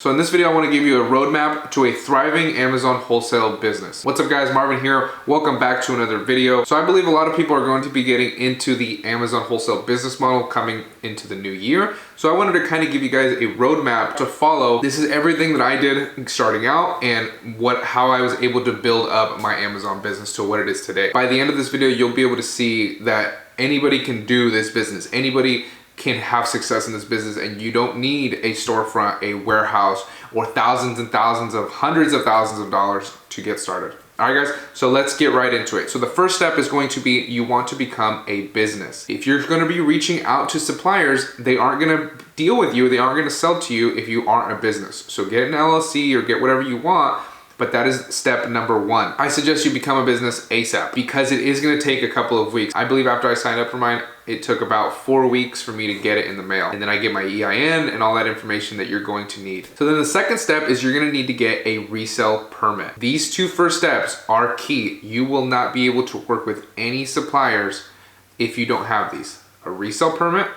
So in this video, I want to give you a roadmap to a thriving Amazon wholesale business. What's up guys, Marvin here. Welcome back to another video. So I believe a lot of people are going to be getting into the Amazon wholesale business model coming into the new year. So I wanted to kind of give you guys a roadmap to follow. This is everything that I did starting out and how I was able to build up my Amazon business to what it is today. By the end of this video, you'll be able to see that anybody can do this business. Anybody can have success in this business, and you don't need a storefront, a warehouse, or thousands and thousands of hundreds of thousands of dollars to get started. All right guys, so let's get right into it. So the first step is going to be you want to become a business. If you're going to be reaching out to suppliers, they aren't going to deal with you, they aren't going to sell to you if you aren't a business. So get an LLC or get whatever you want, but that is step number one. I suggest you become a business ASAP because it is gonna take a couple of weeks. I believe after I signed up for mine, it took about 4 weeks for me to get it in the mail. And then I get my EIN and all that information that you're going to need. So then the second step is you're gonna need to get a resell permit. These two first steps are key. You will not be able to work with any suppliers if you don't have these. A resell permit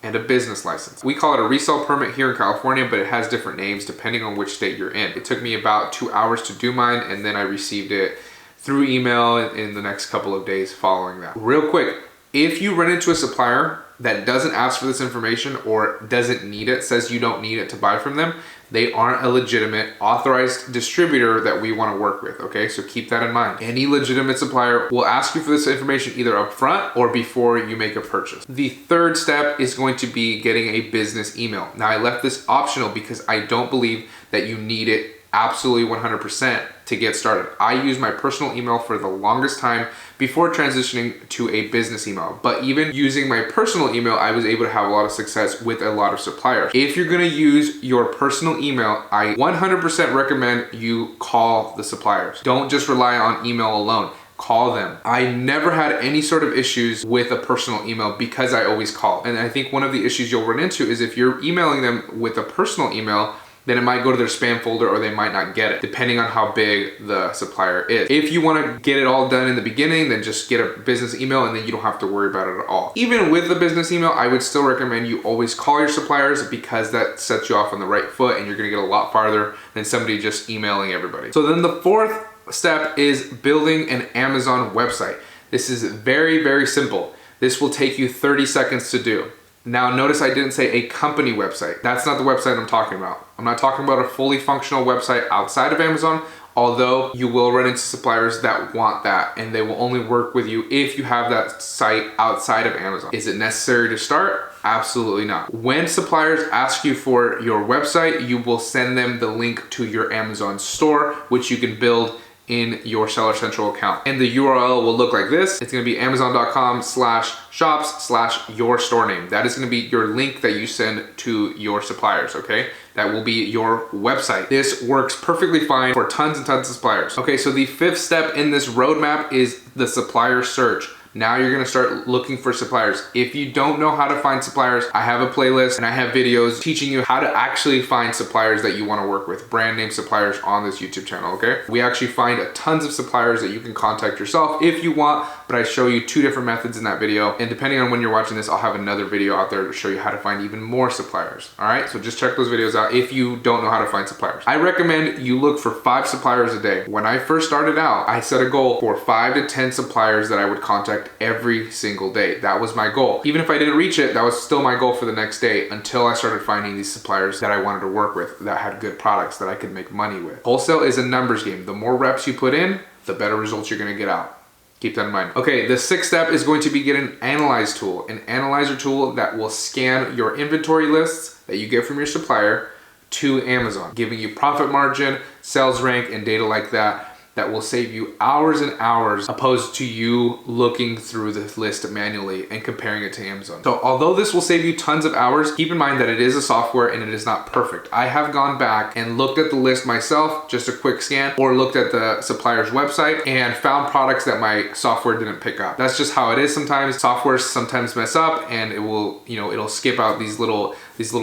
and a business license. We call it a resale permit here in California, but it has different names depending on which state you're in. It took me about 2 hours to do mine, and then I received it through email in the next couple of days following that. Real quick, if you run into a supplier that doesn't ask for this information or doesn't need it, says you don't need it to buy from them, they aren't a legitimate authorized distributor that we want to work with, okay? So keep that in mind. Any legitimate supplier will ask you for this information either up front or before you make a purchase. The third step is going to be getting a business email. Now I left this optional because I don't believe that you need it absolutely 100% to get started. I use my personal email for the longest time before transitioning to a business email. But even using my personal email, I was able to have a lot of success with a lot of suppliers. If you're gonna use your personal email, I 100% recommend you call the suppliers. Don't just rely on email alone. Call them. I never had any sort of issues with a personal email because I always call. And I think one of the issues you'll run into is if you're emailing them with a personal email, then it might go to their spam folder or they might not get it, depending on how big the supplier is. If you wanna get it all done in the beginning, then just get a business email and then you don't have to worry about it at all. Even with the business email, I would still recommend you always call your suppliers because that sets you off on the right foot and you're gonna get a lot farther than somebody just emailing everybody. So then the fourth step is building an Amazon website. This is very, very simple. This will take you 30 seconds to do. Now notice I didn't say a company website. That's not the website I'm talking about. I'm not talking about a fully functional website outside of Amazon, although you will run into suppliers that want that and they will only work with you if you have that site outside of Amazon. Is it necessary to start? Absolutely not. When suppliers ask you for your website, you will send them the link to your Amazon store, which you can build in your Seller Central account. And the URL will look like this. It's gonna be amazon.com/shops/your store name. That is gonna be your link that you send to your suppliers, okay? That will be your website. This works perfectly fine for tons and tons of suppliers. Okay, so the fifth step in this roadmap is the supplier search. Now you're gonna start looking for suppliers. If you don't know how to find suppliers, I have a playlist and I have videos teaching you how to actually find suppliers that you wanna work with, brand name suppliers on this YouTube channel, okay? We actually find tons of suppliers that you can contact yourself if you want, but I show you 2 different methods in that video. And depending on when you're watching this, I'll have another video out there to show you how to find even more suppliers, all right? So just check those videos out if you don't know how to find suppliers. I recommend you look for 5 suppliers a day. When I first started out, I set a goal for 5 to 10 suppliers that I would contact every single day. That was my goal. Even if I didn't reach it, that was still my goal for the next day until I started finding these suppliers that I wanted to work with that had good products that I could make money with. Wholesale is a numbers game. The more reps you put in, the better results you're gonna get out. Keep that in mind. Okay, the 6th step is going to be get an analyze tool, an analyzer tool that will scan your inventory lists that you get from your supplier to Amazon, giving you profit margin, sales rank, and data like that. That will save you hours and hours opposed to you looking through the list manually and comparing it to Amazon. So although this will save you tons of hours, keep in mind that it is a software and it is not perfect. I have gone back and looked at the list myself, just a quick scan, or looked at the supplier's website and found products that my software didn't pick up. That's just how it is sometimes. Softwares sometimes mess up and it will, it'll skip out these little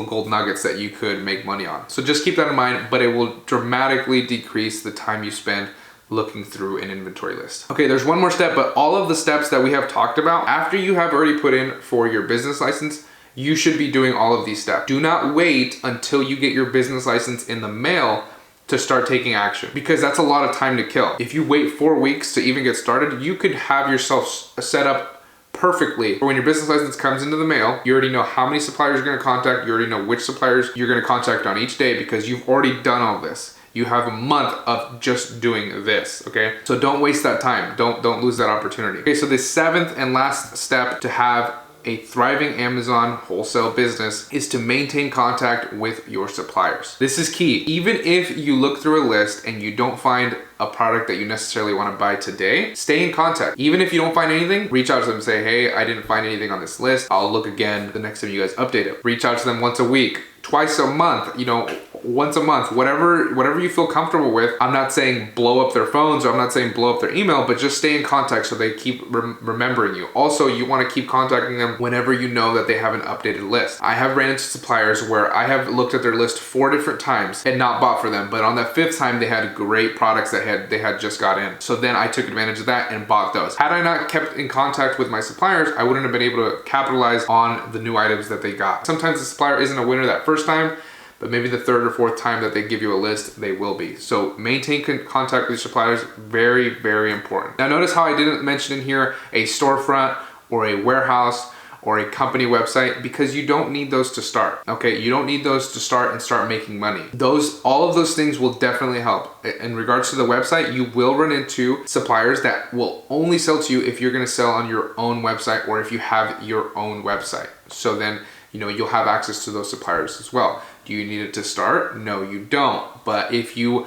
gold nuggets that you could make money on. So just keep that in mind, but it will dramatically decrease the time you spend looking through an inventory list. Okay, there's one more step, but all of the steps that we have talked about, after you have already put in for your business license, you should be doing all of these steps. Do not wait until you get your business license in the mail to start taking action, because that's a lot of time to kill. If you wait 4 weeks to even get started, you could have yourself set up perfectly for when your business license comes into the mail. You already know how many suppliers you're going to contact. You already know which suppliers you're going to contact on each day, because you've already done all this. You have a month of just doing this, okay? So don't waste that time. Don't lose that opportunity. Okay, so the 7th and last step to have a thriving Amazon wholesale business is to maintain contact with your suppliers. This is key. Even if you look through a list and you don't find a product that you necessarily want to buy today, stay in contact. Even if you don't find anything, reach out to them and say, hey, I didn't find anything on this list. I'll look again the next time you guys update it. Reach out to them once a week, twice a month, once a month, whatever you feel comfortable with. I'm not saying blow up their phones, or I'm not saying blow up their email, but just stay in contact so they keep remembering you. Also, you want to keep contacting them whenever you know that they have an updated list. I have ran into suppliers where I have looked at their list 4 different times and not bought for them, but on that 5th time they had great products that they had just got in. So then I took advantage of that and bought those. Had I not kept in contact with my suppliers, I wouldn't have been able to capitalize on the new items that they got. Sometimes the supplier isn't a winner that first time, but maybe the 3rd or 4th time that they give you a list, they will be. So maintain contact with your suppliers, very, very important. Now notice how I didn't mention in here a storefront or a warehouse or a company website, because you don't need those to start, okay? You don't need those to start making money. All of those things will definitely help. In regards to the website, you will run into suppliers that will only sell to you if you're gonna sell on your own website, or if you have your own website. So then, you'll have access to those suppliers as well. Do you need it to start? No, you don't. But if you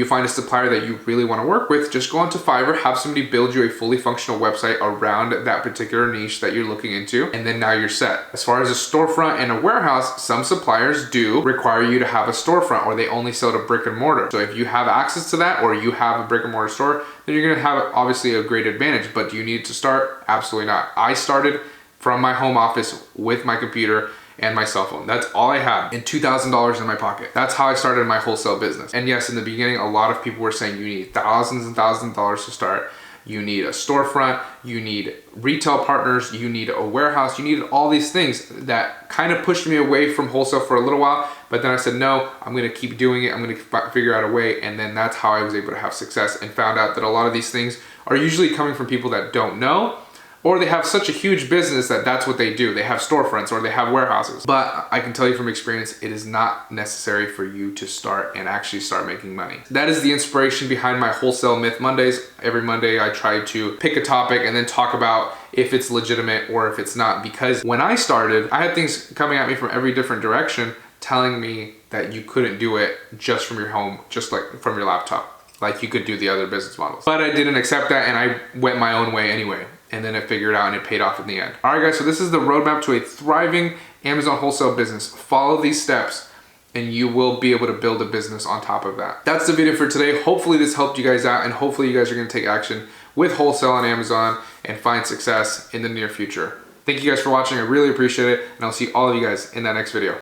find a supplier that you really want to work with, just go onto Fiverr, have somebody build you a fully functional website around that particular niche that you're looking into, and then now you're set. As far as a storefront and a warehouse, some suppliers do require you to have a storefront, or they only sell to brick and mortar. So if you have access to that, or you have a brick and mortar store, then you're gonna have obviously a great advantage. But do you need to start? Absolutely not. I started from my home office with my computer and my cell phone. That's all I had, and $2,000 in my pocket. That's how I started my wholesale business. And yes, in the beginning, a lot of people were saying you need thousands and thousands of dollars to start. You need a storefront, you need retail partners, you need a warehouse, you need all these things that kind of pushed me away from wholesale for a little while. But then I said, no, I'm gonna keep doing it. I'm gonna figure out a way. And then that's how I was able to have success, and found out that a lot of these things are usually coming from people that don't know, or they have such a huge business that that's what they do. They have storefronts or they have warehouses. But I can tell you from experience, it is not necessary for you to start and actually start making money. That is the inspiration behind my Wholesale Myth Mondays. Every Monday I try to pick a topic and then talk about if it's legitimate or if it's not. Because when I started, I had things coming at me from every different direction telling me that you couldn't do it just from your home, just like from your laptop, like you could do the other business models. But I didn't accept that, and I went my own way anyway. And then I figured out, and it paid off in the end. All right, guys, so this is the roadmap to a thriving Amazon wholesale business. Follow these steps and you will be able to build a business on top of that. That's the video for today. Hopefully this helped you guys out, and hopefully you guys are gonna take action with wholesale on Amazon and find success in the near future. Thank you guys for watching. I really appreciate it, and I'll see all of you guys in that next video.